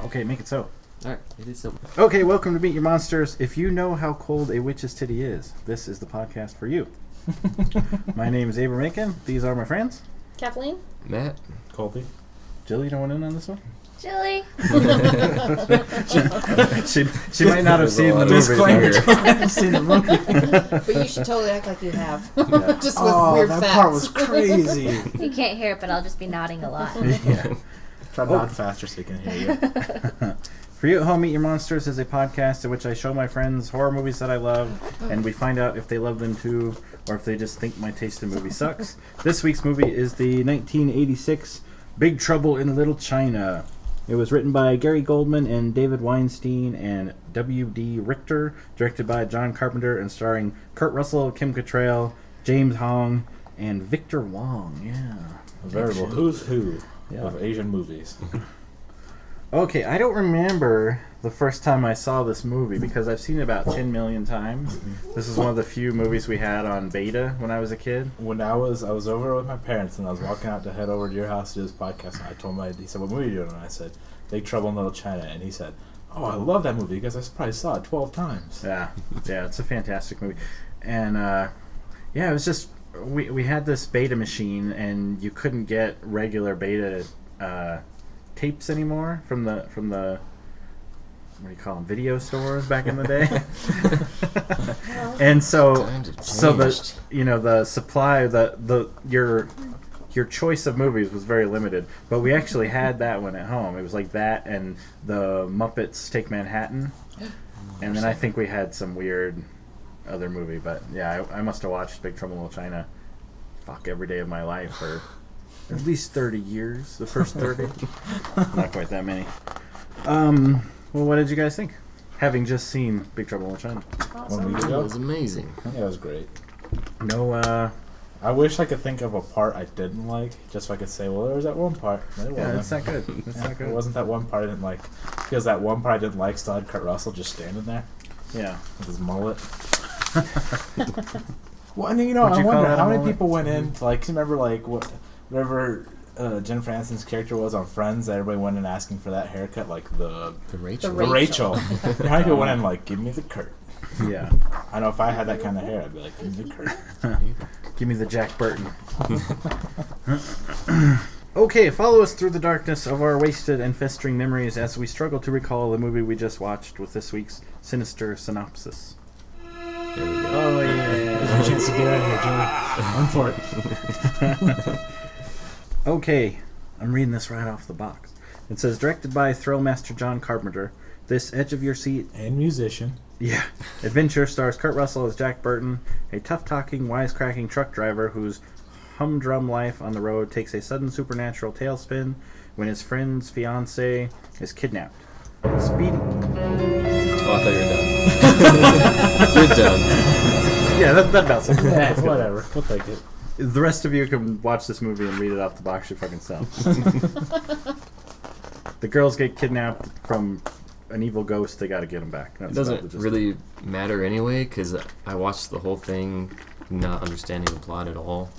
Okay, make it so. Alright, it is simple. Okay, welcome to Meet Your Monsters. If you know how cold a witch's titty is, this is the podcast for you. My name is Abram Aiken. These are my friends. Kathleen? Matt? Colby? Jill, you don't want in on this one? Julie? she might not have seen the movie. Seen the movie. But you should totally act like you have. Yeah. Just with weird that facts. part was crazy. You can't hear it, but I'll just be nodding a lot. Yeah. Try to nod faster so you can hear you. For you at home, Meet Your Monsters is a podcast in which I show my friends horror movies that I love, and we find out if they love them too, or if they just think my taste in movie sucks. This week's movie is the 1986 Big Trouble in Little China. It was written by Gary Goldman and David Weinstein and W.D. Richter, directed by John Carpenter, and starring Kurt Russell, Kim Cattrall, James Hong, and Victor Wong. Yeah. A veritable who's who Yeah. of Asian movies. Okay, I don't remember the first time I saw this movie because I've seen it about 10 million times. This is one of the few movies we had on beta when I was a kid. When I was over with my parents and I was walking out to head over to your house to do this podcast, and I told him, he said, "What movie are you doing?" And I said, "Big Trouble in Little China." And he said, "Oh, I love that movie because I probably saw it 12 times." Yeah, it's a fantastic movie. And it was just we had this beta machine, and you couldn't get regular beta tapes anymore from the what do you call them, video stores back in the day. And so the supply, your choice of movies was very limited, but we actually had that one at home. It was like that and the Muppets Take Manhattan, and then I think we had some weird other movie, but yeah, I must have watched Big Trouble in Little China every day of my life for at least 30 years, the first 30. Not quite that many. Well, what did you guys think, having just seen Big Trouble in Little China? Awesome. 1 week It ago. was amazing. Yeah, it was great. No, I wish I could think of a part I didn't like, just so I could say, well, there was that one part. But it yeah, wasn't. it's not good. It's not It good. wasn't that one part I didn't like. Because that one part I didn't like still had Kurt Russell just standing there Yeah. with his mullet. Well, and I Would you call wonder that a how many mullet? people went in to, remember, whatever Jennifer Aniston's character was on Friends, that everybody went in asking for that haircut, like the Rachel. The Rachel. How many people went in give me the Kurt? Yeah. I know if I had that kind of hair, I'd be like, give me the Kurt. Give me the Jack Burton. Okay, follow us through the darkness of our wasted and festering memories as we struggle to recall the movie we just watched with this week's sinister synopsis. There we go. Oh, There's yeah. a chance to get out of here, Jimmy. Run for it. Okay, I'm reading this right off the box. It says, directed by Thrillmaster John Carpenter, this edge-of-your-seat And musician. adventure stars Kurt Russell as Jack Burton, a tough-talking, wisecracking truck driver whose humdrum life on the road takes a sudden supernatural tailspin when his friend's fiancée is kidnapped. Speedy. Oh, I thought you were done. You're done. Yeah, that about sums it Yeah, up. whatever. We'll take it. The rest of you can watch this movie and read it off the box you fucking sell. The girls get kidnapped from an evil ghost. They got to get them back. That's It about the doesn't gist. really matter anyway, because I watched the whole thing not understanding the plot at all.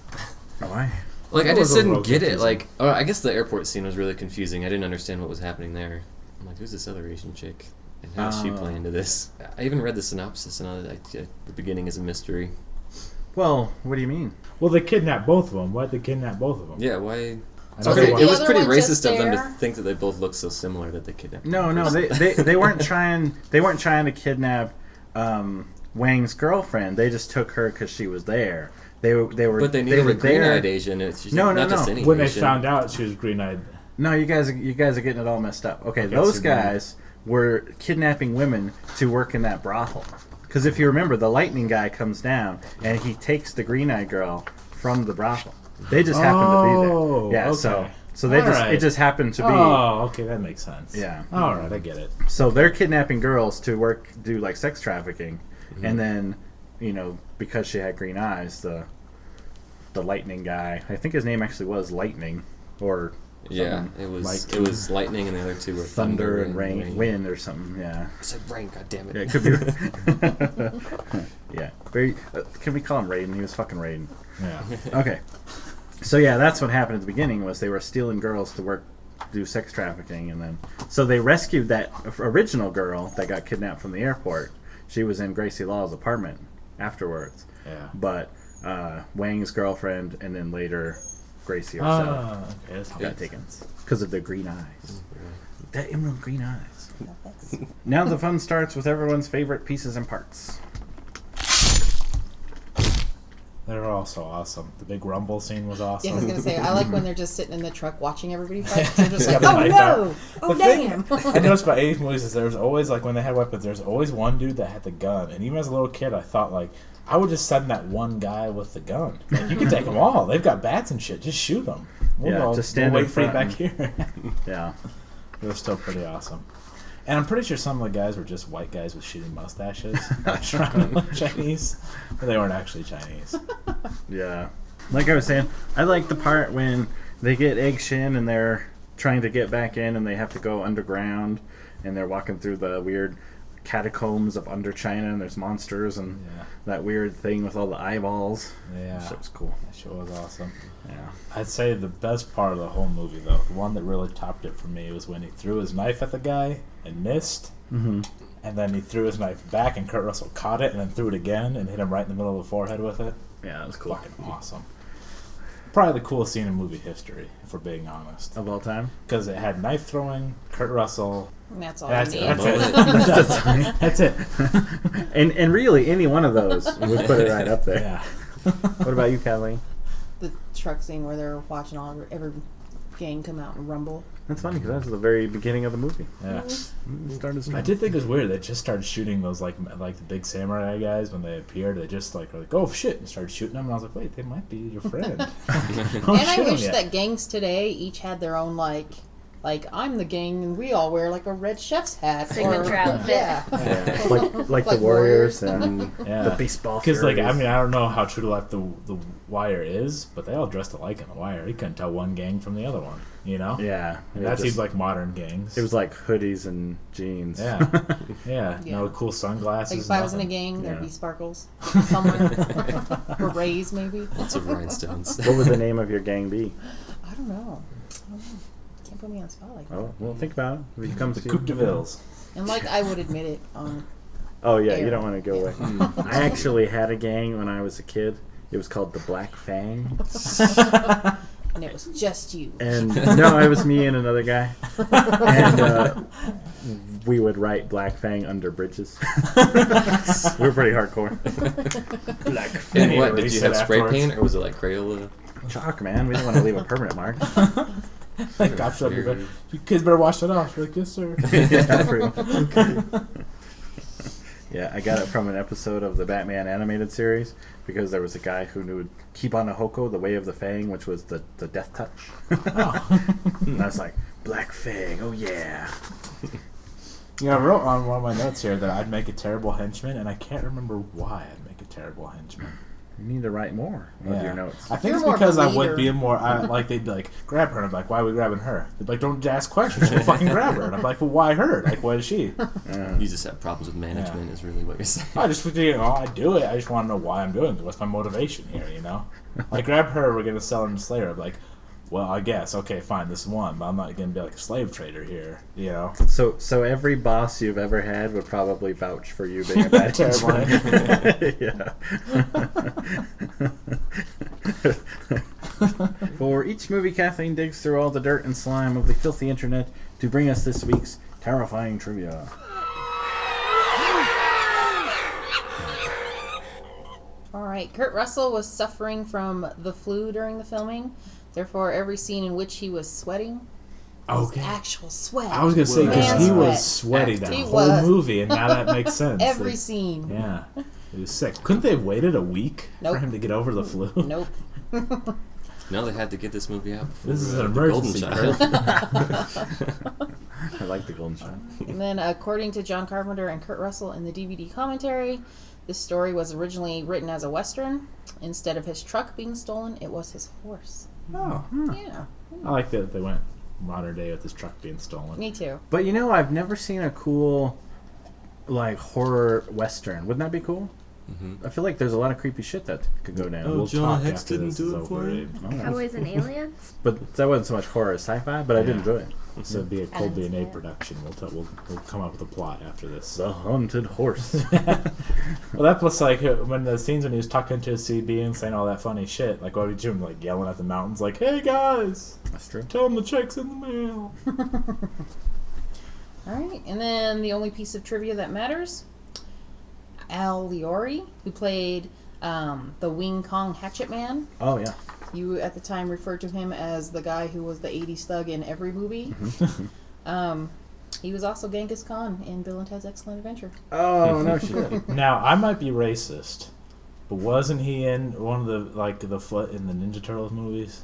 Why? Like, I It was just a didn't little get it. confusing. I guess the airport scene was really confusing. I didn't understand what was happening there. I'm like, who's this other Asian chick? And how does she play into this? I even read the synopsis, and the beginning is a mystery. Well, what do you mean? Well, they kidnapped both of them. Why'd they kidnap both of them? Yeah, why? I don't Okay, know. it was The pretty other one just racist of them to there? think that they both look so similar that they kidnapped them. No, they weren't trying. They weren't trying to kidnap Wang's girlfriend. They just took her because she was there. They were. But they needed were a green-eyed there. Asian. It's No, not no, just no. any When they Asian. found out she was green-eyed. No, you guys are getting it all messed up. Okay, Okay, those so guys were kidnapping women to work in that brothel. Because if you remember, the lightning guy comes down and he takes the green-eyed girl from the brothel. They just happened to be there. Yeah, okay. so they All right. it just happened to be. Oh, okay, that makes sense. Yeah. All right, I get it. So they're kidnapping girls to do like sex trafficking, and then, because she had green eyes, the lightning guy, I think his name actually was Lightning, or Yeah, something. it was Like- it was lightning, and the other two were Thunder and rain, wind or something. Yeah, I said rain, goddammit. yeah, it could be. Yeah, very. Can we call him Raiden? He was fucking Raiden. Yeah. Okay, so yeah, that's what happened at the beginning. Was they were stealing girls to work do sex trafficking, and then so they rescued that original girl that got kidnapped from the airport. She was in Gracie Law's apartment afterwards. Yeah. But Wang's girlfriend, and then later Gracie herself got taken because of the green eyes. That emerald green eyes. Now the fun starts with everyone's favorite pieces and parts. They're all so awesome. The big rumble scene was awesome. Yeah, I was gonna say I like when they're just sitting in the truck watching everybody fight. They're just Got like, the oh knife no, out. oh The thing damn. I noticed about 80s movies is there's always, like, when they had weapons, there's always one dude that had the gun. And even as a little kid, I thought, like, I would just send that one guy with the gun. Like, you can take them all. They've got bats and shit. Just shoot them. Just stand we'll in wait for you front back here. Yeah. It was still pretty awesome. And I'm pretty sure some of the guys were just white guys with shitty mustaches, like, trying to look Chinese, but they weren't actually Chinese. Yeah. Like I was saying, I like the part when they get Egg Shin and they're trying to get back in and they have to go underground and they're walking through the weird catacombs of Under China and there's monsters and that weird thing with all the eyeballs. Yeah. That shit was cool. That shit was awesome. Yeah. I'd say the best part of the whole movie, though, the one that really topped it for me, was when he threw his knife at the guy and missed. Mm-hmm. And then he threw his knife back, and Kurt Russell caught it and then threw it again and hit him right in the middle of the forehead with it. Yeah, that was cool. Fucking awesome. Probably the coolest scene in movie history, if we're being honest. Of all time? Because it had knife throwing, Kurt Russell. And that's all That's I it. need. That's it. And really, any one of those would put it right up there. Yeah. What about you, Kathleen? The truck scene where they're watching every gang come out and rumble. That's funny because that was the very beginning of the movie. Yeah. It started strong. I did think it was weird. They just started shooting those like the big samurai guys when they appeared. They just like were like, oh shit, and started shooting them. And I was like, wait, they might be your friend. And I wish that gangs today each had their own like I'm the gang and we all wear like a red chef's hat. Signature outfit. Yeah. Yeah. like Like the Warriors Warriors. and the baseball. Because like I Furies. mean I don't know how true to life the Wire is, but they all dressed alike in the Wire. You couldn't tell one gang from the other one. You know? Yeah. And that seems like modern gangs. It was like hoodies and jeans. Yeah. Yeah. Yeah. No cool sunglasses. Like if I was in a nothing. gang, there'd Yeah. be sparkles somewhere. Berets, maybe. Lots of rhinestones. What would the name of your gang be? I don't know. Can't put me on the spot like that. Oh, well, think about it. If it comes The to Coupe de Villes. And like I would admit it. Oh yeah, you Air. don't want to go away. I actually had a gang when I was a kid. It was called the Black Fang, And it was just you. and no, it was me and another guy, and we would write Black Fang under bridges. We were pretty hardcore. Black Fang. And what, did you Erase have it spray afterwards. paint or was it like Crayola? Chalk, man. We didn't want to leave a permanent mark. Like, cops up your bed. You kids better wash it off. You're like, yes, sir. Yeah, pretty much. Yeah, I got it from an episode of the Batman animated series because there was a guy who knew Kibana Hoko, the Way of the Fang, which was the death touch. And I was like, Black Fang, oh yeah. You know, I wrote on one of my notes here that I'd make a terrible henchman, and I can't remember why I'd make a terrible henchman. You need to write more of your notes. I think You're it's more of a because I would leader. be like they'd be like, grab her, and I'm like, why are we grabbing her? They'd be like, don't ask questions, just fucking grab her. And I'm like, well, why her? Like, what is she? You just have problems with management is really what you're saying. I just, I do it. I just want to know why I'm doing it. What's my motivation here, you know? Like, grab her, we're going to sell her and slay her. I'm like, well, I guess, okay, fine, this is one, but I'm not going to be like a slave trader here, you know? So every boss you've ever had would probably vouch for you being a bad Terrible. henchman. Yeah. For each movie, Kathleen digs through all the dirt and slime of the filthy internet to bring us this week's terrifying trivia. Alright, Kurt Russell was suffering from the flu during the filming. Therefore, every scene in which he was sweating was Okay. actual sweat. I was going to say, because Man he sweat. was sweaty that He whole was. movie, and now that makes sense. Every Like, scene. yeah. He was sick. Couldn't they have waited a week for Nope. him to get over the flu? Nope. No, they had to get this movie out before This is an The Golden emergency, Child. I like the Golden Child. And then, according to John Carpenter and Kurt Russell in the DVD commentary, this story was originally written as a Western. Instead of his truck being stolen, it was his horse. Oh. Yeah, I like that they went modern day with this truck being stolen. me too. But you know, I've never seen a cool, like, horror Western. Wouldn't that be cool? I feel like there's a lot of creepy shit that could go down. Oh, Jonah Hex after didn't this do is it for over. you? Cowboys and Aliens? But that wasn't so much horror as sci-fi, but I did enjoy it. So it'd be a Colby and see A it. production. We'll come up with a plot after this. The Haunted Horse. Well, that was like when the scenes when he was talking to his CB and saying all that funny shit. Like, what would you do? Like yelling at the mountains, like, "Hey guys, That's true. tell them the check's in the mail." All right, and then the only piece of trivia that matters: Al Liori, who played the Wing Kong Hatchet Man. Oh, yeah. You at the time referred to him as the guy who was the 80s thug in every movie. He was also Genghis Khan in Bill and Ted's Excellent Adventure. Oh, no shit. Now, I might be racist, but wasn't he in one of the Foot in the Ninja Turtles movies?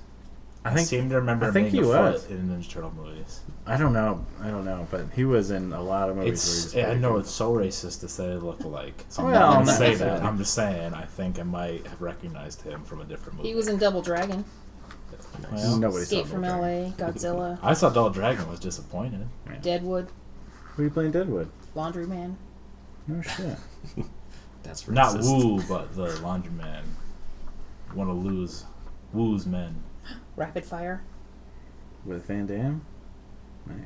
I seem to remember him being he was. Foot in Ninja Turtle movies. I don't know, but he was in a lot of movies. I know it's so racist to say they look alike. So Well, I'm not not going to say that. necessarily. I'm just saying I think I might have recognized him from a different movie. He was in Double Dragon, Well, Nobody Escape saw from Double LA, Godzilla, I saw Double Dragon, was disappointed. Deadwood, Who are you playing Deadwood? Laundryman. No shit. That's Not racist. Woo, but the laundryman. Want to lose Woo's men. Rapid Fire. With Van Damme? Nice.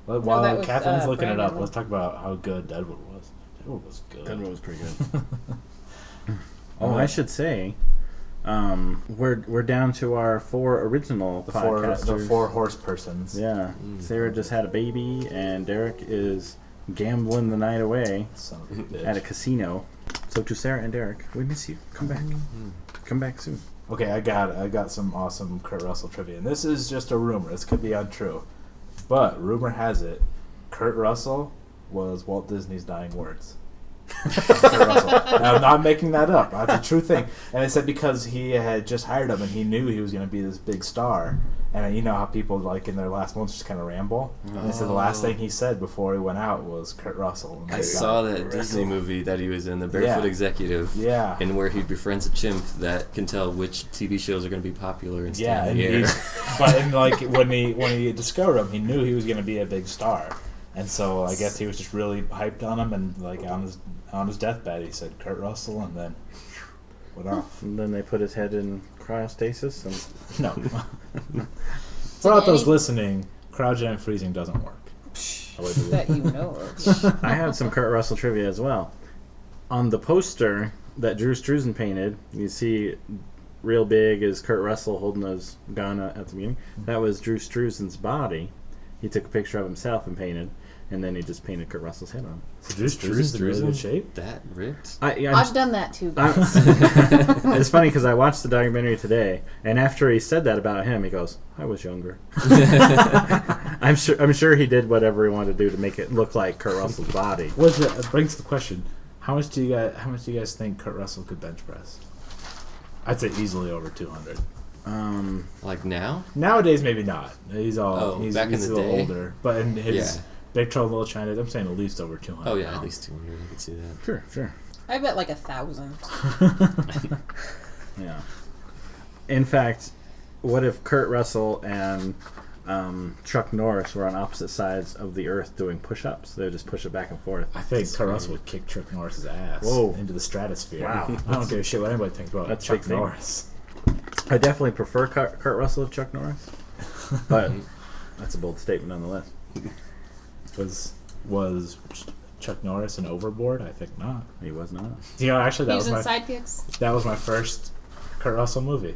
While that was, Catherine's looking it up, Brandon. let's talk about how good Deadwood was. Deadwood was good. Deadwood was pretty good. Oh, I should say, we're down to our 4 original The podcasters. four horse persons. Yeah. Sarah just had a baby, and Derek is gambling the night away Son of a bitch. at a casino. So to Sarah and Derek, we miss you. Come back. Come back soon. Okay, I got some awesome Kurt Russell trivia, and this is just a rumor. This could be untrue, but rumor has it, Kurt Russell was Walt Disney's dying words. Kurt Russell. Now, I'm not making that up. That's a true thing. And it said because he had just hired him, and he knew he was going to be this big star. And you know how people, like, in their last moments just kind of ramble? And they said the last thing he said before he went out was Kurt Russell. I saw that Disney movie that he was in, The Barefoot Yeah. Executive. Yeah. And where he befriends a chimp that can tell which TV shows are going to be popular and stay Yeah, in and the air. when he discovered him, he knew he was going to be a big star, and so I guess he was just really hyped on him, and like on his deathbed, he said Kurt Russell, and then went off. And then they put his head in cryostasis. And No. For all those listening, cryogenic freezing doesn't work. That you know of. I have some Kurt Russell trivia as well. On the poster that Drew Struzan painted, you see real big is Kurt Russell holding his gun at the beginning. That was Drew Struzan's body. He took a picture of himself and painted, and then he just painted Kurt Russell's head on. So Drew Struzan's in really good shape. That ripped? I've done that too, guys. It's funny because I watched the documentary today, and after he said that about him, he goes, "I was younger." I'm sure he did whatever he wanted to do to make it look like Kurt Russell's body. It brings the question: How much do you guys think Kurt Russell could bench press? I'd say easily over 200. Like now? Nowadays, maybe not. He's back in he's the a little day? older, but in his Yeah. Big Trouble in Little China, I'm saying at least over 200. Oh, yeah, at pounds. least 200. I could see that. Sure. I bet like 1,000. Yeah. In fact, what if Kurt Russell and Chuck Norris were on opposite sides of the earth doing push-ups? They would just push it back and forth. I think Kurt Russell would kick Chuck Norris's ass Whoa. into the stratosphere. Wow. I don't give a shit what anybody thinks about That's Chuck big name. Norris. I definitely prefer Kurt Russell to Chuck Norris, but that's a bold statement nonetheless. Was Chuck Norris an Overboard? I think not. He was not. You know, actually, He was in Sidekicks. my first Kurt Russell movie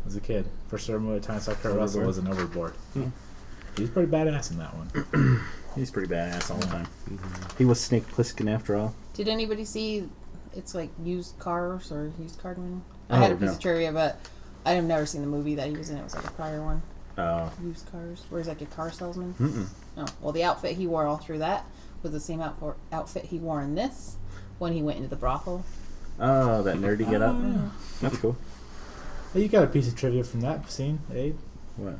as a kid. First movie time I saw Kurt Russell was in Overboard. He was pretty badass in that one. He's pretty badass all the time. He was Snake Plissken after all. Did anybody see? It's like used cars or used car winning. I Oh, had a piece no. of trivia, but I have never seen the movie that he was in. It was like a prior one. Oh. Used cars, where he's like a car salesman. Mm-mm. Oh, well, the outfit he wore all through that was the same outfit he wore in this when he went into the brothel. Oh, that nerdy get up. Yeah. That's cool. Hey, you got a piece of trivia from that scene, Abe? What?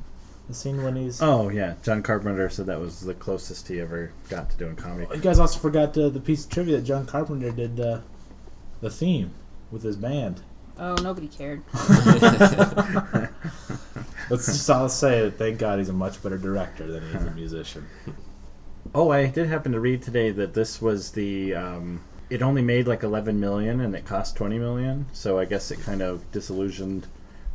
The scene when he's... Oh, yeah. John Carpenter said that was the closest he ever got to doing comedy. You guys also forgot the piece of trivia that John Carpenter did the theme with his band. Oh, nobody cared. Let's just all say that thank God he's a much better director than he is a musician. Oh, I did happen to read today that this was the it only made like 11 million and it cost 20 million. So I guess it kind of disillusioned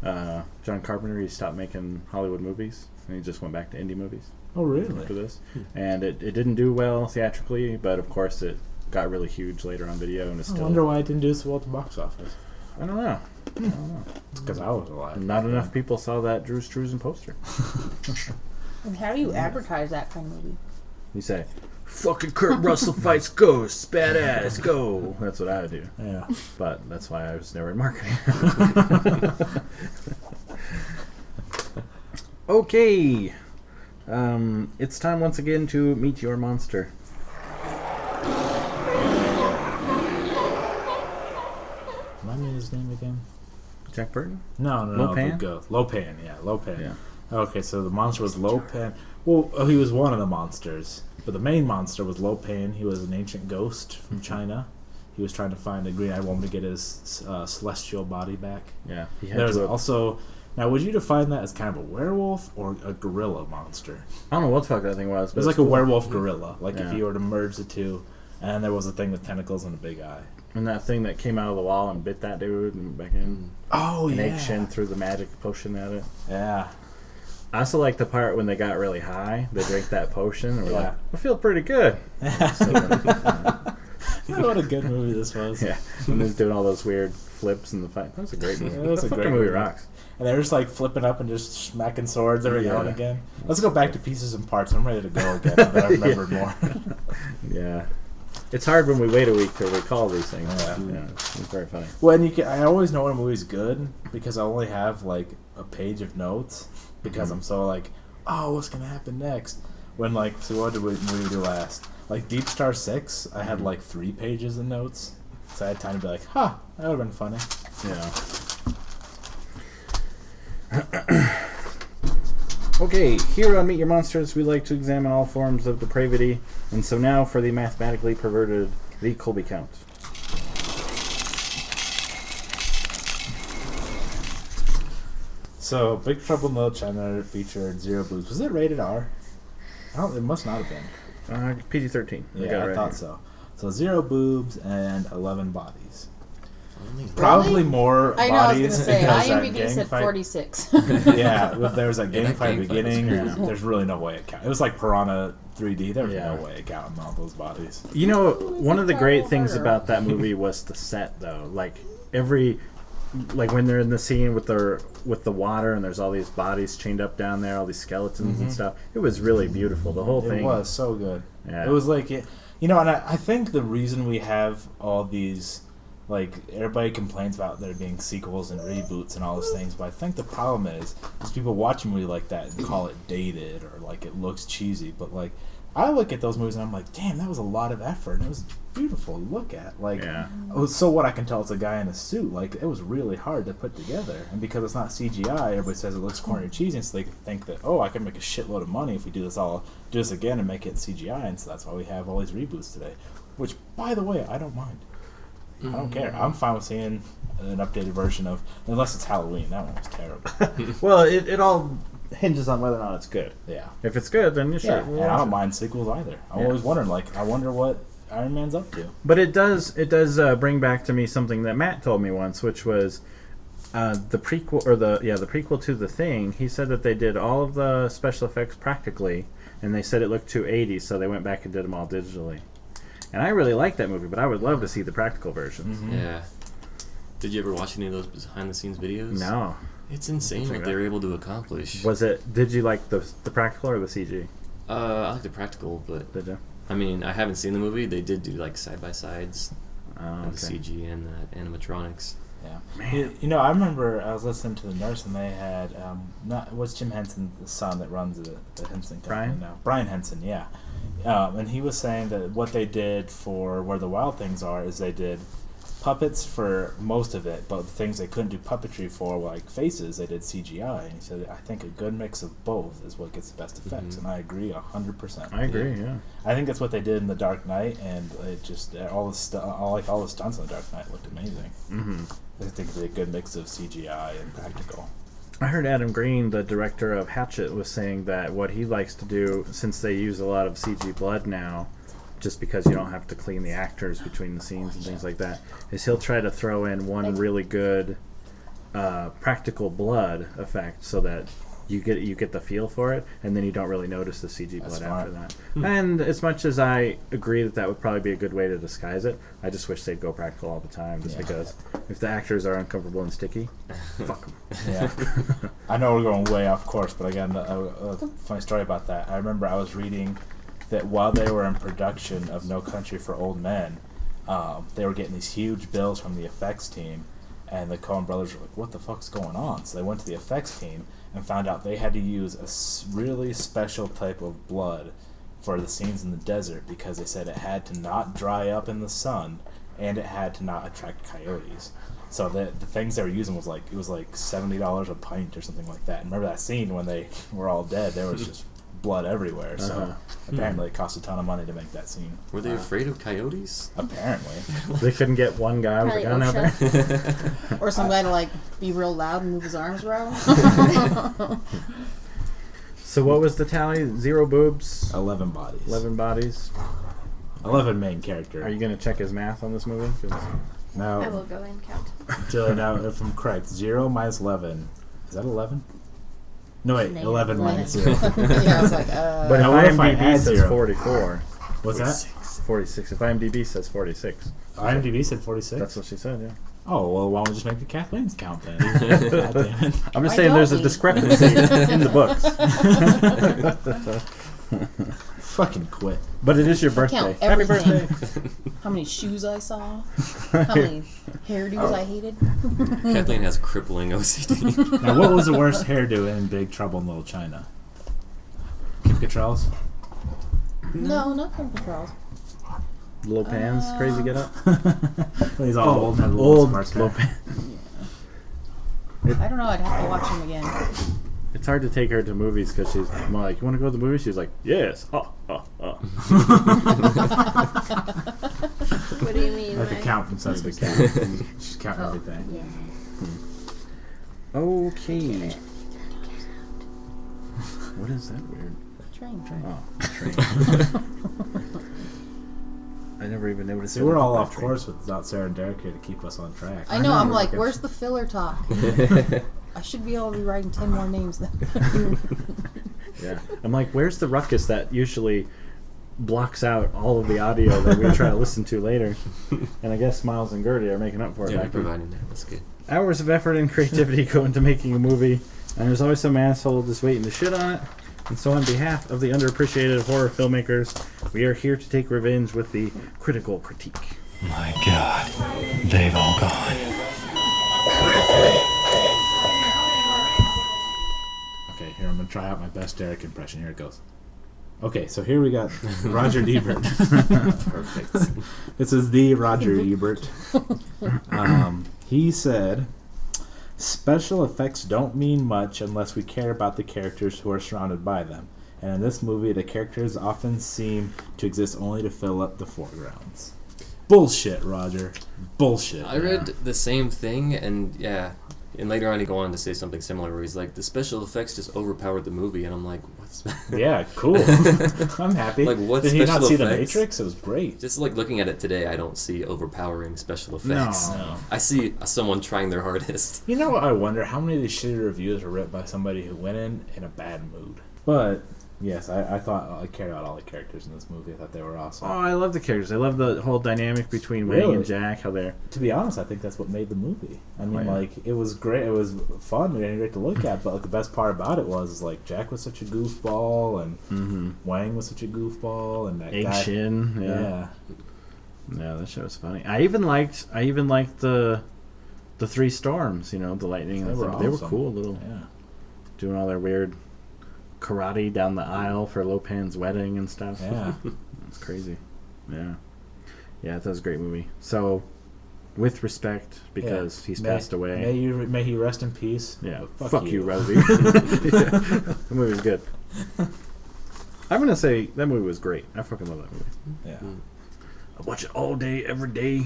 John Carpenter. He stopped making Hollywood movies and he just went back to indie movies. Oh, really? After this, and it didn't do well theatrically, but of course it got really huge later on video and it's still. I wonder why it didn't do so well at the box office. I don't know. It's because I was alive. Not enough people saw that Drew Struzan poster. And how do you advertise that kind of movie? You say, "Fucking Kurt Russell fights ghosts, badass, go!" That's what I would do. Yeah. But that's why I was never in marketing. Okay. It's time once again to meet your monster. Remind me his name again? Jack Burton? No. Lopan? Lopan, yeah, Lopan. Yeah. Okay, so the monster was Lopan. Well, he was one of the monsters, but the main monster was Lopan. He was an ancient ghost from China. He was trying to find a green-eyed woman to get his celestial body back. Yeah. There's also... Now, would you define that as kind of a werewolf or a gorilla monster? I don't know what the fuck that thing was. It was like a werewolf gorilla. Like Yeah. if you were to merge the two, and then there was a thing with tentacles and a big eye. And that thing that came out of the wall and bit that dude and back in. Oh, And yeah. Egg Shin threw the magic potion at it. Yeah. I also like the part when they got really high. They drank that potion and were Yeah. like, I feel pretty good. What a good movie this was. Yeah. And he's doing all those weird flips in the fight. That was a great movie. That was a That great fucking movie movie. rocks. And they're just like flipping up and just smacking swords every now and Yeah. again. Let's go back to pieces and parts. I'm ready to go again. But I remembered more. Yeah. It's hard when we wait a week to recall these things. Yeah. It's very funny. When I always know when a movie's good because I only have like a page of notes because I'm so like, oh, what's gonna happen next? When like, so what did we do last? Like Deep Star 6, I had like 3 pages of notes, so I had time to be like, huh, that would have been funny. Yeah. Okay, here on Meet Your Monsters, we like to examine all forms of depravity, and so now for the mathematically perverted, the Colby count. So Big Trouble in Little China featured 0 boobs. Was it rated R? It must not have been. PG-13. Yeah, I thought so. So 0 boobs and 11 bodies. Only Probably more I know, I was bodies. going to say, because that IMDb gang said fight- 46. Yeah, but there was that gang that fight at the gang fight was beginning. crazy. There's really no way it counted. It was like Piranha 3D. There was Yeah. no way it counted all those bodies. You know, one of the great things harder. about that movie was the set, though. Like when they're in the scene with the water and there's all these bodies chained up down there, all these skeletons and stuff. It was really beautiful. The whole thing It was so good. Yeah. It was like, and I think the reason we have all these, like, everybody complains about there being sequels and reboots and all those things, but I think the problem is people watch a movie like that and call it dated or, like, it looks cheesy, but, like, I look at those movies and I'm like, damn, that was a lot of effort, and it was beautiful to look at. Like, Yeah. so what I can tell it's a guy in a suit. Like, it was really hard to put together, and because it's not CGI, everybody says it looks corny and cheesy, and so they think that, oh, I can make a shitload of money if we do this again and make it CGI, and so that's why we have all these reboots today. Which, by the way, I don't mind. I don't care. I'm fine with seeing an updated version of, unless it's Halloween. That one was terrible. Well, it all hinges on whether or not it's good. Yeah. If it's good, then you should. Yeah, and I don't mind sequels either. I'm Yeah. always wondering, like, I wonder what Iron Man's up to. But it does bring back to me something that Matt told me once, which was the prequel or the prequel to The Thing. He said that they did all of the special effects practically, and they said it looked too 80s, so they went back and did them all digitally. And I really like that movie, but I would love to see the practical versions. Mm-hmm. Yeah. Did you ever watch any of those behind the scenes videos? No, It's insane what they were able to accomplish. did you like the practical or the CG? I like the practical, but Did you? I mean, I haven't seen the movie. They did do like side by sides Oh, of the okay. CG and the animatronics. Yeah. Man. You know, I remember I was listening to the nurse, and they had what's Jim Henson's son that runs the Henson company Brian? now? Brian Henson, yeah. And he was saying that what they did for Where the Wild Things Are is they did puppets for most of it, but the things they couldn't do puppetry for, like faces, they did CGI. And he said, I think a good mix of both is what gets the best effects, and I agree 100%. I agree. Yeah. I think that's what they did in The Dark Knight, and it just all the stunts in The Dark Knight looked amazing. Mm-hmm. I think it's a good mix of CGI and practical. I heard Adam Green, the director of Hatchet, was saying that what he likes to do, since they use a lot of CG blood now, just because you don't have to clean the actors between the scenes and things like that, is he'll try to throw in one really good practical blood effect so that you get the feel for it, and then you don't really notice the CG blood after that. And as much as I agree that would probably be a good way to disguise it, I just wish they'd go practical all the time, just because if the actors are uncomfortable and sticky, fuck them. Yeah. I know we're going way off course, but again, a funny story about that. I remember I was reading that while they were in production of No Country for Old Men, they were getting these huge bills from the effects team, and the Coen brothers were like, what the fuck's going on? So they went to the effects team and found out they had to use a really special type of blood for the scenes in the desert, because they said it had to not dry up in the sun and it had to not attract coyotes. So the things they were using was like $70 a pint or something like that. And remember that scene when they were all dead? There was just blood everywhere. So apparently it cost a ton of money to make that scene. Were they afraid of coyotes? Apparently. They couldn't get one guy with a gun out there? Or some guy to like be real loud and move his arms around. So what was the tally? 0 boobs? 11 bodies. 11 bodies. 11 main character. Are you going to check his math on this movie? Now, I will go and count. Jill, now if I'm correct, 0 minus 11. Is that 11? No, wait, Negative 11 minus 0. Yeah, I was like, But Now, what if if I IMDb add says 0? 44. What's that? 46. If IMDb says 46. IMDb said 46? That's what she said, yeah. Oh, well, why don't we just make the Kathleen's count then? God damn it. I'm just Why saying don't there's a we? discrepancy in the books. Fucking quit. But it is your birthday. count Happy everything. birthday. how many shoes I saw, how many hairdos I hated. Kathleen has crippling OCD. Now, what was the worst hairdo in Big Trouble in Little China? Kim Cattrall's? No, not Kim Cattrall's. Lopan's crazy get up. When he's all old and had a little Old sparse hair. Lopan. I don't know. I'd have to watch him again. It's hard to take her to movies because she's more like, you want to go to the movies? She's like, yes. What do you mean? Like the Mike? count from Sesame Cat. She's counting everything. Yeah. Okay. What is that weird? Train. Oh, train. I never even noticed. See, we're all off course without Sarah and Derek here to keep us on track. I know. I'm like, where's the filler talk? I should be able to be writing 10 more names then. Yeah. I'm like, where's the ruckus that usually blocks out all of the audio that we try to listen to later? And I guess Miles and Gertie are making up for it. Yeah, back there. providing that. That's good. Hours of effort and creativity go into making a movie, and there's always some asshole just waiting to shit on it. And so on behalf of the underappreciated horror filmmakers, we are here to take revenge with the critical critique. My God, they've all gone. Okay, here, I'm going to try out my best Derek impression. Here it goes. Okay, so here we got Roger Ebert. Perfect. This is the Roger Ebert. He said, special effects don't mean much unless we care about the characters who are surrounded by them. And in this movie, the characters often seem to exist only to fill up the foregrounds. Bullshit, Roger. Bullshit. I read the same thing, and yeah. And later on, he go on to say something similar, where he's like, "The special effects just overpowered the movie," and I'm like, "What's?" Yeah, cool. I'm happy. Like, what Did he not special see The effects? Matrix? It was great. Just like looking at it today, I don't see overpowering special effects. No. I see someone trying their hardest. You know what? I wonder how many of these shitty reviews were written by somebody who went in a bad mood. But yes, I thought I cared about all the characters in this movie. I thought they were awesome. Oh, I love the characters. I love the whole dynamic between Wang Really? and Jack. How they're To be honest, I think that's what made the movie. I mean, Oh, yeah. like, it was great. It was fun and great to look at. But like, the best part about it was like Jack was such a goofball and Wang was such a goofball and that Egg guy. Shin. Yeah. Yeah, that show was funny. I even liked the three storms. You know, the lightning. They And were stuff. They were awesome. cool. Little Yeah. doing all their weird karate down the aisle for Lopan's wedding and stuff. Yeah. It's crazy. Yeah, that was a great movie. So, with respect, because he's passed away. May he rest in peace. Yeah, But fuck you, Rosie. Yeah, that movie was good. I'm gonna say that movie was great. I fucking love that movie. Yeah. I watch it all day, every day.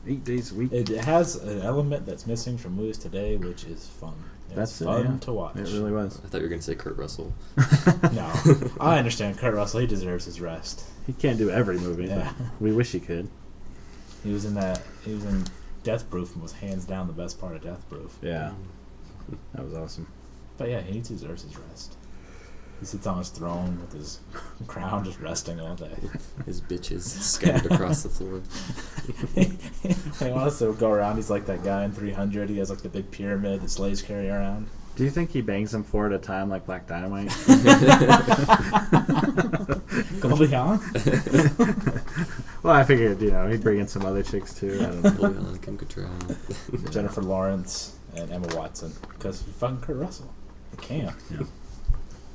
8 days a week. It has an element that's missing from movies today, which is fun. It's fun to watch. It really was. I thought you were going to say Kurt Russell. No, I understand Kurt Russell. He deserves his rest. He can't do every movie. Yeah. But we wish he could. He was in that. He was in Death Proof and was hands down the best part of Death Proof. Yeah. That was awesome. But yeah, he deserves his rest. He sits on his throne with his crown just resting all day. His bitches scattered across the floor. He wants to go around. He's like that guy in 300. He has like the big pyramid that slaves carry around. Do you think he bangs them 4 at a time like Black Dynamite? Goldie Hawn? Well, I figured, he'd bring in some other chicks too. I don't know. Goldie Hawn, Kim Cattrall. Jennifer Lawrence and Emma Watson. Because fucking Kurt Russell. You can't. Yeah.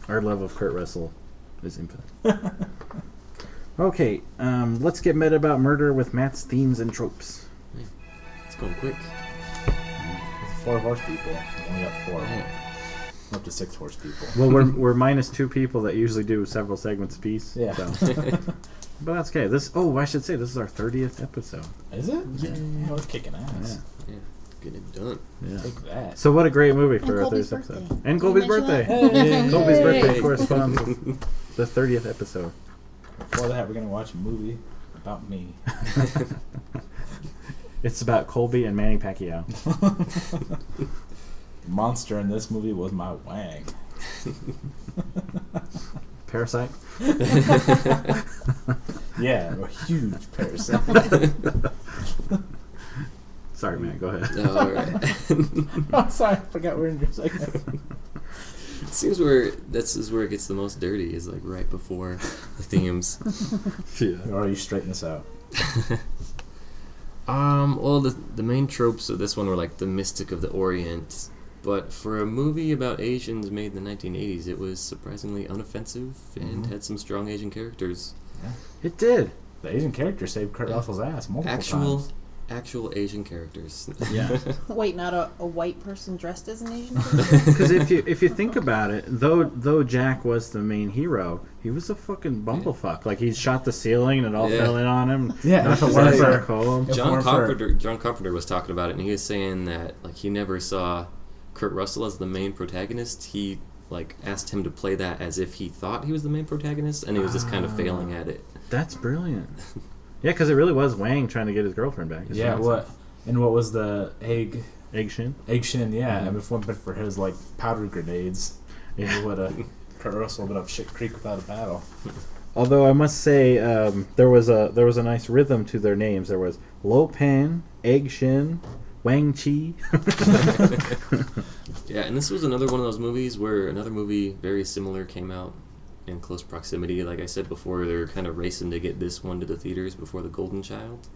Our love of Kurt Russell is infinite. Okay, let's get meta about murder with Matt's themes and tropes. Yeah. It's going quick. 4 horse people. Only got 4. Yeah. Up to 6 horse people. Well, we're minus 2 people that usually do several segments apiece. Yeah. So. But that's okay. I should say this is our 30th episode. Is it? Yeah. I was kicking ass. Yeah. Get it done. Yeah. Take that. So what a great movie for And our Colby's 30th episode. birthday. And Colby's Did you birthday. mention that? Hey. Colby's birthday Yay. corresponds with the 30th episode. Before that, we're going to watch a movie about me. It's about Colby and Manny Pacquiao. The monster in this movie was my wang. Parasite? Yeah, a huge parasite. Sorry, man. Go ahead. No, all right. Oh, sorry, I forgot we're in your segment. It seems this is where it gets the most dirty, is like right before the themes. Yeah. Or you straighten this out. Well, the main tropes of this one were like the mystic of the Orient, but for a movie about Asians made in the 1980s, it was surprisingly unoffensive and had some strong Asian characters. Yeah. It did. The Asian character saved Kurt Russell's ass multiple times. Actual Asian characters. Yeah. Wait, not a white person dressed as an Asian person? Because if you think about it, though Jack was the main hero, he was a fucking bumblefuck. Like he shot the ceiling and it all fell in on him. Yeah, If it it's weren't like- for Cole. John Carpenter was talking about it, and he was saying that like he never saw Kurt Russell as the main protagonist. He like asked him to play that as if he thought he was the main protagonist, and he was just kind of failing at it. That's brilliant. Yeah, because it really was Wang trying to get his girlfriend back. Yeah, what was the egg Egg Shin? shin? Yeah, and if it wasn't for his like powder grenades, Yeah. he would have Kurt Russell been up shit creek without a paddle. Although I must say, there was a nice rhythm to their names. There was Lo Pan, Egg Shin, Wang Chi. Yeah, and this was another one of those movies where another movie very similar came out in close proximity. Like I said before, they were kind of racing to get this one to the theaters before The Golden Child.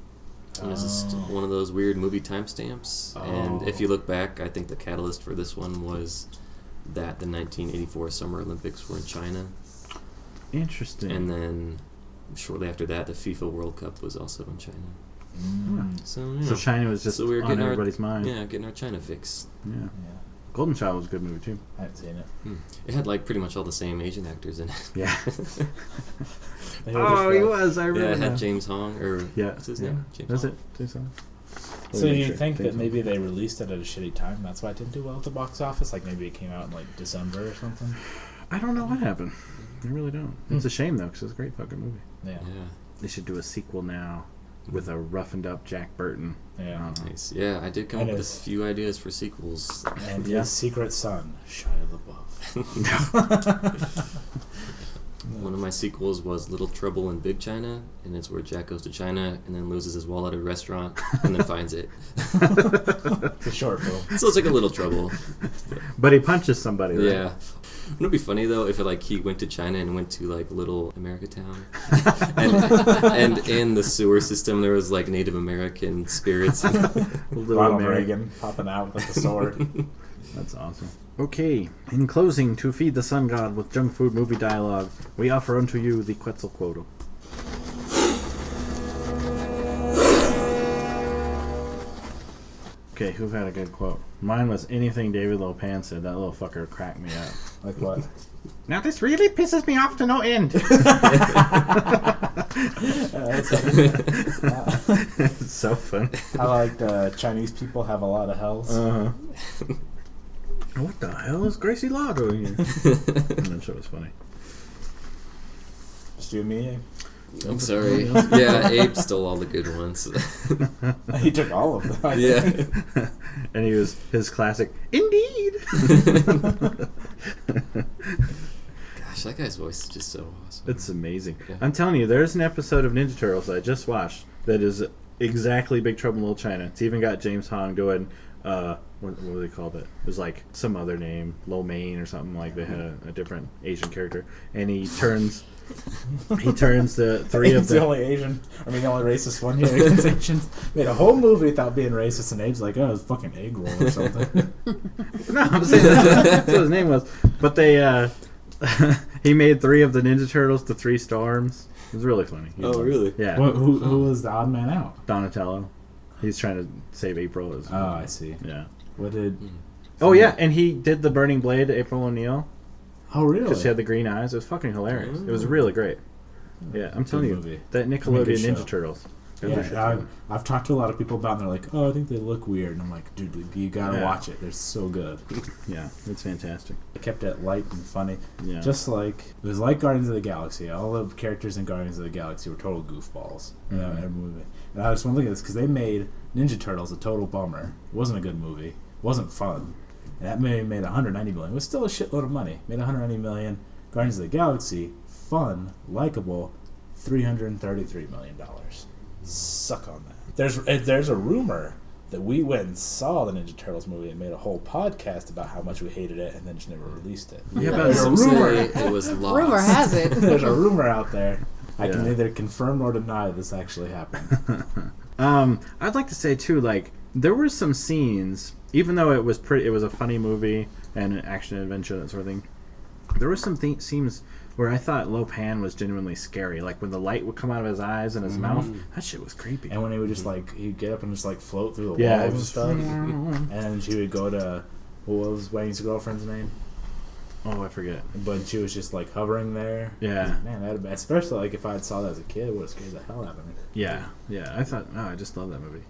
And it's just one of those weird movie timestamps. And if you look back, I think the catalyst for this one was that the 1984 Summer Olympics were in China. Interesting. And then shortly after that, the FIFA World Cup was also in China. So China was just so we were on getting everybody's mind. Yeah, getting our China fix. Yeah. Yeah, Golden Child was a good movie too. I haven't seen it. It had like pretty much all the same Asian actors in it. Yeah. They were just, He was. I remember. Yeah, it had that. James Hong, or Yeah. what's his name? James That's Hong. it. Jason. So you think that maybe they released it at a shitty time? That's why it didn't do well at the box office. Like maybe it came out in like December or something. I don't know what happened. I really don't. It's a shame though, because it's a great fucking movie. Yeah, Yeah. They should do a sequel now with a roughened up Jack Burton. yeah. Nice. Yeah, I did come up And with a few ideas for sequels. And Yeah. his secret son, Shia LaBeouf. One of my sequels was Little Trouble in Big China, and it's where Jack goes to China and then loses his wallet at a restaurant and then finds it. It's a short film. So it's like a Little Trouble. But he punches somebody, right? Yeah. Wouldn't it be funny though if he went to China and went to like Little America Town, and in the sewer system there was like Native American spirits. Little Ronald Mary. Reagan popping out with the sword. That's awesome. Okay, in closing, to feed the sun god with junk food movie dialogue, we offer unto you the Quetzalcoatl. Okay, who had a good quote? Mine was anything David Lopan said. That little fucker cracked me up. Like what? Now this really pisses me off to no end. It's so funny. I like the Chinese people have a lot of hells. What the hell is Gracie Law doing here? That show was funny. Just you and me. I'm sorry. Yeah, Abe stole all the good ones. He took all of them. I Yeah. think. And he was his classic, indeed. Gosh, that guy's voice is just so awesome. It's amazing. Yeah. I'm telling you, there's an episode of Ninja Turtles that I just watched that is exactly Big Trouble in Little China. It's even got James Hong doing, what do they call it? It was like some other name, Lo Mein or something. Like they had a different Asian character. And he turns the three of Abe's the only Asian, the only racist one here against Asians. Made a whole movie without being racist, and Abe's like, oh, it's fucking egg roll or something. No, I'm saying that's what his name was. But they, he made 3 of the Ninja Turtles to 3 Storms. It was really funny. Oh, really? Yeah. Who was the odd man out? Donatello. He's trying to save April. Oh, I see. Yeah. What did... Oh, yeah, and he did the Burning Blade to April O'Neil. Oh, really? Because she had the green eyes. It was fucking hilarious. It was really great. Yeah, I'm telling you. movie. That Nickelodeon Ninja Turtles. Yeah, I've talked to a lot of people about it, and they're like, oh, I think they look weird. And I'm like, dude, you gotta watch it. They're so good. Yeah, it's fantastic. They kept it light and funny. Yeah. Just like, it was like Guardians of the Galaxy. All the characters in Guardians of the Galaxy were total goofballs in that movie. And I just want to look at this, because they made Ninja Turtles a total bummer. It wasn't a good movie. It wasn't fun. And that movie made $190 million. It was still a shitload of money. Made $190 million. Guardians of the Galaxy, fun, likable, $333 million. Suck on that. There's a rumor that we went and saw the Ninja Turtles movie and made a whole podcast about how much we hated it and then just never released it. Yeah, but There's a Some rumor. say it was lost. Rumor has it. There's a rumor out there. I can Yeah. neither confirm nor deny this actually happened. I'd like to say too, like there were some scenes, even though it was a funny movie and an action adventure, that sort of thing. There were some scenes where I thought Lo Pan was genuinely scary, like when the light would come out of his eyes and his mouth. That shit was creepy. And when he would just he'd get up and just float through the Yeah, walls it and was- stuff. And she would go to, what was Wayne's girlfriend's name? Oh, I forget. But she was just hovering there. Yeah. Man, that'd been, especially if I had saw that as a kid, it would have scared the hell out of me. Yeah. I thought, I just love that movie.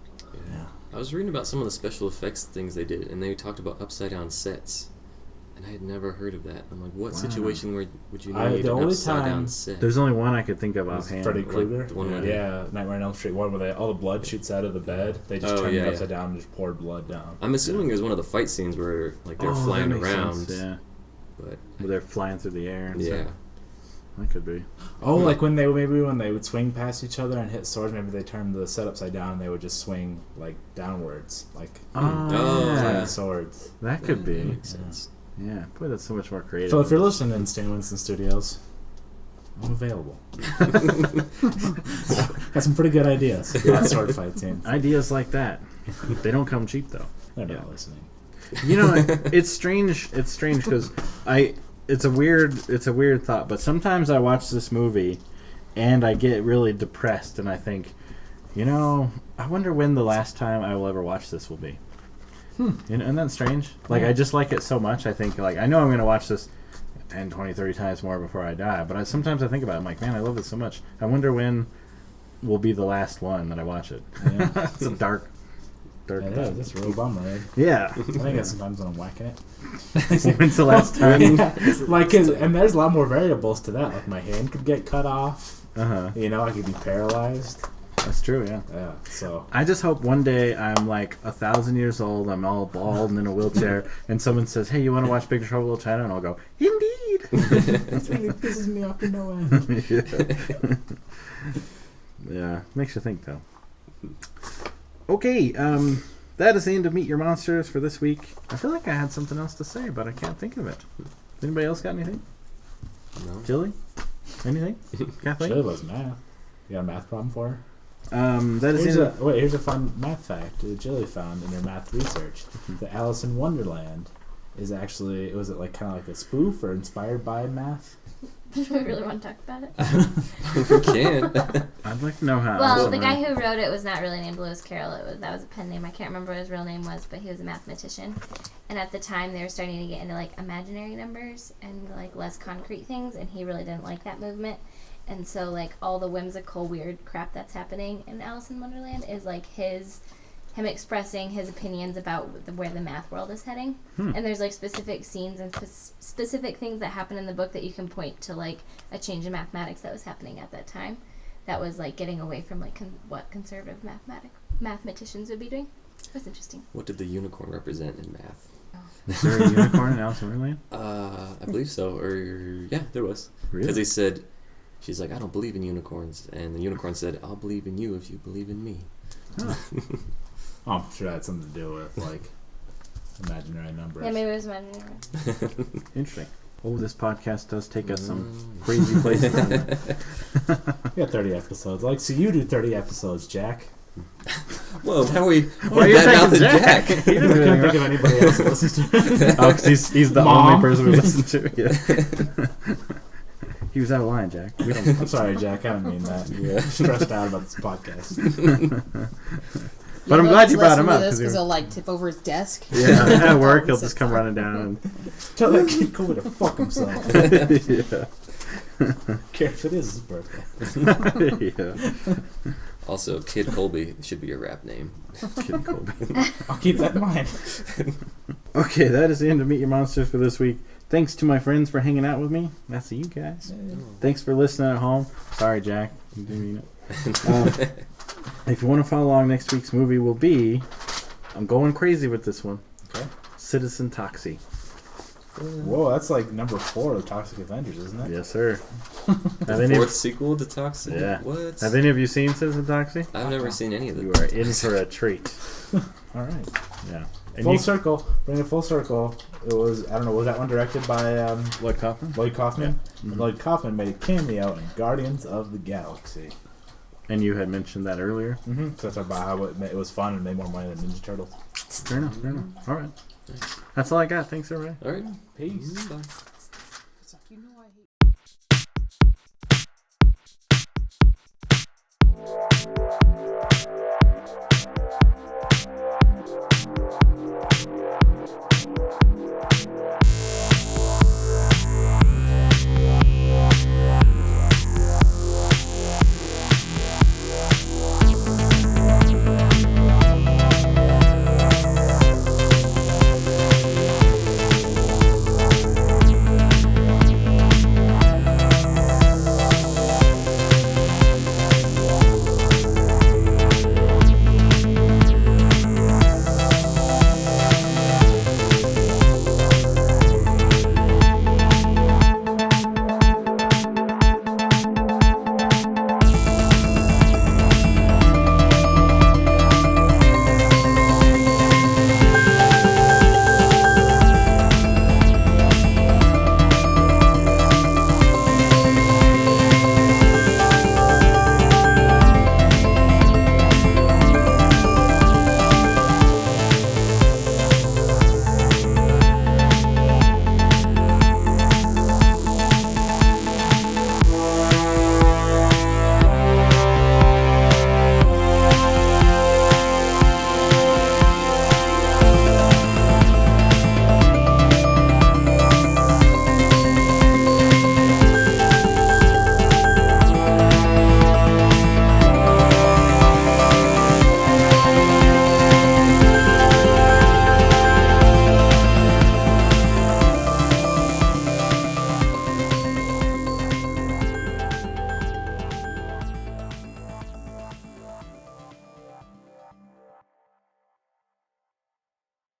Yeah. I was reading about some of the special effects things they did, and they talked about upside down sets. And I had never heard of that. I'm like, what situation would you need the an only upside down time- set? There's only one I could think of Was offhand. Freddy Krueger? the one where yeah, Nightmare on Elm Street, one where all the blood shoots out of the bed. They just turned it upside down and just poured blood down. I'm assuming it was one of the fight scenes where they're flying that makes around. sense, yeah. But Where they're flying through the air and yeah. stuff. That could be. Oh, when they would swing past each other and hit swords, maybe they turned the set upside down and they would just swing downwards, Yeah. swords. That could be. Makes sense. Yeah. Boy, that's so much more creative. So if you're listening in Stan Winston Studios, I'm available. Got some pretty good ideas about sword fight scenes. Ideas like that. They don't come cheap, though. They're not listening. You know, it's strange. It's strange because it's a weird thought. But sometimes I watch this movie, and I get really depressed, and I think, I wonder when the last time I will ever watch this will be. Isn't that strange? I just like it so much. I think, I know I'm going to watch this 10, 20, 30 times more before I die. But sometimes I think about it. I'm like, man, I love it so much. I wonder when will be the last one that I watch it. Yeah. It's a dark. It is. It's a real bummer, right? Yeah. I think that's sometimes when I'm whacking it. When's the last time? And there's a lot more variables to that. My hand could get cut off. Uh-huh. I could be paralyzed. That's true, yeah. Yeah, so. I just hope one day I'm 1,000 years old, I'm all bald and in a wheelchair, and someone says, hey, you want to watch Big Trouble in Little China? And I'll go, indeed! That really pisses me off to no end. Yeah, makes you think, though. Okay, that is the end of Meet Your Monsters for this week. I feel like I had something else to say, but I can't think of it. Anybody else got anything? No. Jilly? Anything? Kathleen? She loves math. You got a math problem for her? That is Here's a fun math fact that Jilly found in her math research. The Alice in Wonderland is actually, was it kind of like a spoof or inspired by math? Do we really want to talk about it? We can. I'd like to know how. Well, the guy who wrote it was not really named Lewis Carroll. That was a pen name. I can't remember what his real name was, but he was a mathematician. And at the time, they were starting to get into imaginary numbers and less concrete things, and he really didn't like that movement. And so, like, all the whimsical, weird crap that's happening in Alice in Wonderland is, like, him expressing his opinions about where the math world is heading. And there's, like, specific scenes and specific things that happen in the book that you can point to, like, a change in mathematics that was happening at that time. That was, like, getting away from, like, what conservative mathematicians would be doing. It was interesting. What did the unicorn represent in math? Is there a unicorn in Alice in Wonderland? I believe so. Or, yeah, there was. Really? Because they said, she's like, I don't believe in unicorns. And the unicorn said, I'll believe in you if you believe in me. Huh. Oh, I'm sure that had something to do with, like, imaginary numbers. Yeah, maybe it was imaginary. Interesting. Oh, this podcast does take us some crazy places. We got 30 episodes. Like, so you do 30 episodes, Jack. Whoa, how are we? Why are you taking Jack? I couldn't think of anybody else that listens to it. Oh, because he's the Mom. only person we listen to. Yeah. He was out of line, Jack. We don't. I'm sorry, Jack. I didn't mean that. Yeah. I'm stressed out about this podcast. But I'm glad you brought him up. Because he'll, like, tip over his desk. Yeah, at work, he'll just come running down. And Tell that kid Kobe to fuck himself. yeah. Care if it is his birthday. Yeah. Also, Kid Colby should be your rap name. Kid Colby. I'll keep that in mind. Okay, that is the end of Meet Your Monsters for this week. Thanks to my friends for hanging out with me. That's you guys. Thanks for listening at home. Sorry, Jack. You didn't mean it. If you want to follow along, next week's movie will be... I'm going crazy with this one. Okay. Citizen Toxie. Whoa, that's like number 4 of the Toxic Avengers, isn't it? Yes, sir. The fourth sequel to Toxic? Yeah. What? Have any of you seen Citizen Toxie? I've never seen any of them. You are in for a treat. All right. Yeah. And Full circle. Bring it full circle. It was, I don't know, was that one directed by Lloyd Kaufman? Lloyd Kaufman? Yeah. And Lloyd Kaufman made a cameo in Guardians of the Galaxy. And you had mentioned that earlier. Mm-hmm. So that's about how it was fun and made more money than Ninja Turtles. Fair enough. All right. That's all I got. Thanks, everybody. All right. Peace. Bye.